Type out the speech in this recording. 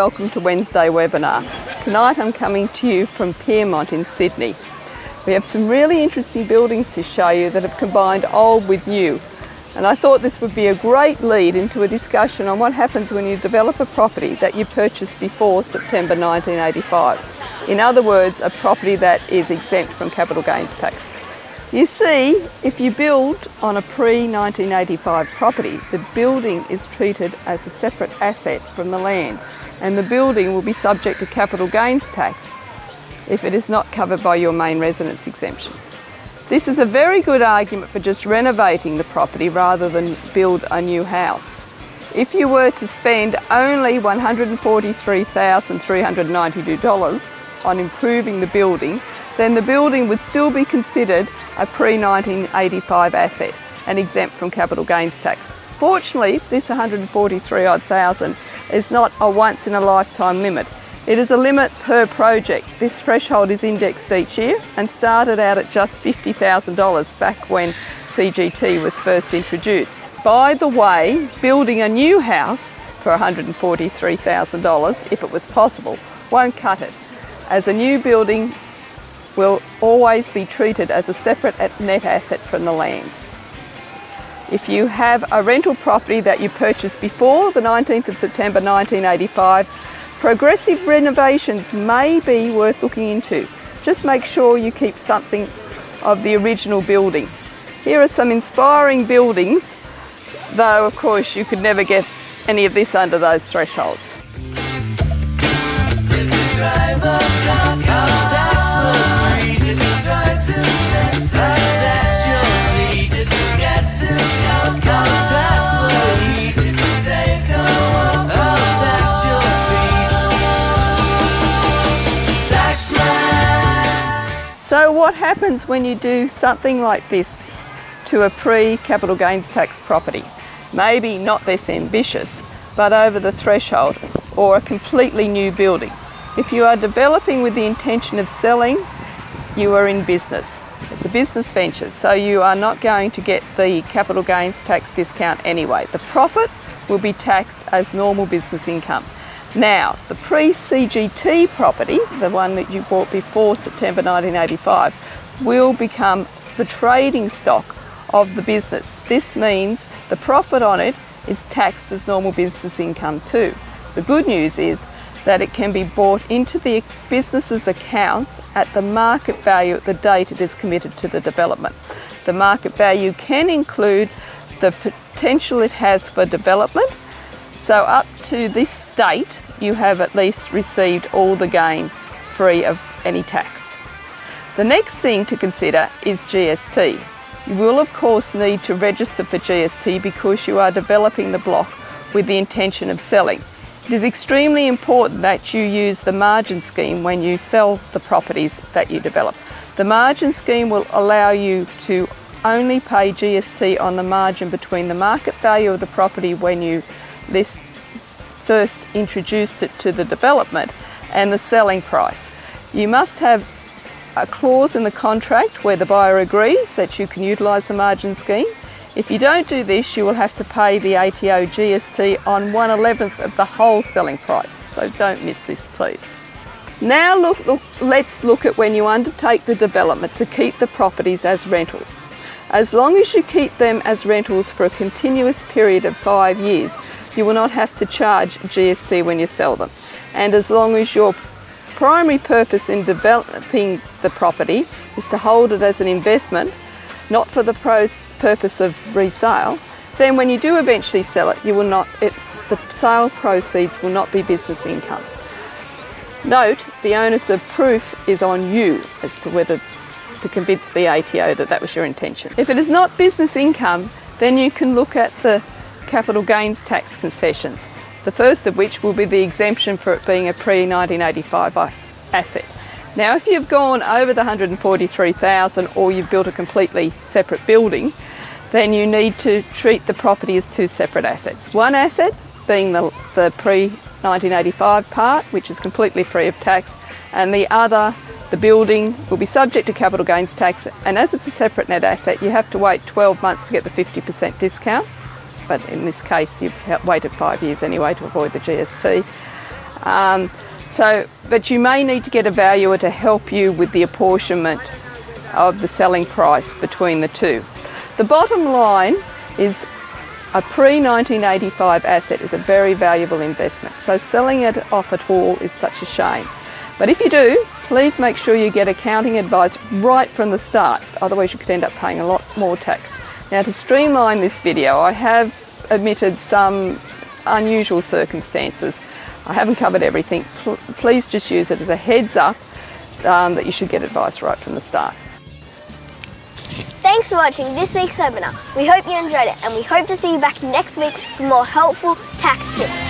welcome to Wednesday webinar. Tonight I'm coming to you from Piermont in Sydney. We have some really interesting buildings to show you that have combined old with new, and I thought this would be a great lead into a discussion on what happens when you develop a property that you purchased before September 1985. In other words, a property that is exempt from capital gains tax. You see, if you build on a pre-1985 property, the building is treated as a separate asset from the land, and the building will be subject to capital gains tax if it is not covered by your main residence exemption. This is a very good argument for just renovating the property rather than build a new house. If you were to spend only $143,392 on improving the building, then the building would still be considered a pre-1985 asset and exempt from capital gains tax. Fortunately, this $143,000 is not a once-in-a-lifetime limit. It is a limit per project. This threshold is indexed each year and started out at just $50,000 back when CGT was first introduced. By the way, building a new house for $143,000, if it was possible, won't cut it, as a new building will always be treated as a separate net asset from the land. If you have a rental property that you purchased before the 19th of September 1985, progressive renovations may be worth looking into. Just make sure you keep something of the original building. Here are some inspiring buildings, though of course you could never get any of this under those thresholds. So what happens when you do something like this to a pre-capital gains tax property? Maybe not this ambitious, but over the threshold, or a completely new building. If you are developing with the intention of selling, you are in business. It's a business venture, so you are not going to get the capital gains tax discount anyway. The profit will be taxed as normal business income. Now, the pre-CGT property, the one that you bought before September 1985, will become the trading stock of the business. This means the profit on it is taxed as normal business income too. The good news is that it can be brought into the business's accounts at the market value at the date it is committed to the development. The market value can include the potential it has for development. So up to this date, you have at least received all the gain free of any tax. The next thing to consider is GST. You will of course need to register for GST because you are developing the block with the intention of selling. It is extremely important that you use the margin scheme when you sell the properties that you develop. The margin scheme will allow you to only pay GST on the margin between the market value of the property when you first introduced it to the development and the selling price. You must have a clause in the contract where the buyer agrees that you can utilise the margin scheme. If you don't do this, you will have to pay the ATO GST on 1/11 of the whole selling price. So don't miss this, please. Now let's look at when you undertake the development to keep the properties as rentals. As long as you keep them as rentals for a continuous period of 5 years, you will not have to charge GST when you sell them. And as long as your primary purpose in developing the property is to hold it as an investment, not for the purpose of resale, then when you do eventually sell it, the sale proceeds will not be business income. Note, the onus of proof is on you as to whether to convince the ATO that that was your intention. If it is not business income, then you can look at the capital gains tax concessions, the first of which will be the exemption for it being a pre-1985 asset. Now, if you've gone over the $143,000 or you've built a completely separate building, then you need to treat the property as two separate assets. One asset being the pre-1985 part, which is completely free of tax, and the other, the building, will be subject to capital gains tax, and as it's a separate net asset, you have to wait 12 months to get the 50% discount. But in this case, you've waited 5 years anyway to avoid the GST. But you may need to get a valuer to help you with the apportionment of the selling price between the two. The bottom line is a pre-1985 asset is a very valuable investment, so selling it off at all is such a shame. But if you do, please make sure you get accounting advice right from the start, otherwise you could end up paying a lot more tax. Now, to streamline this video, I have omitted some unusual circumstances. I haven't covered everything. Please just use it as a heads up that you should get advice right from the start. Thanks for watching this week's webinar. We hope you enjoyed it, and we hope to see you back next week for more helpful tax tips.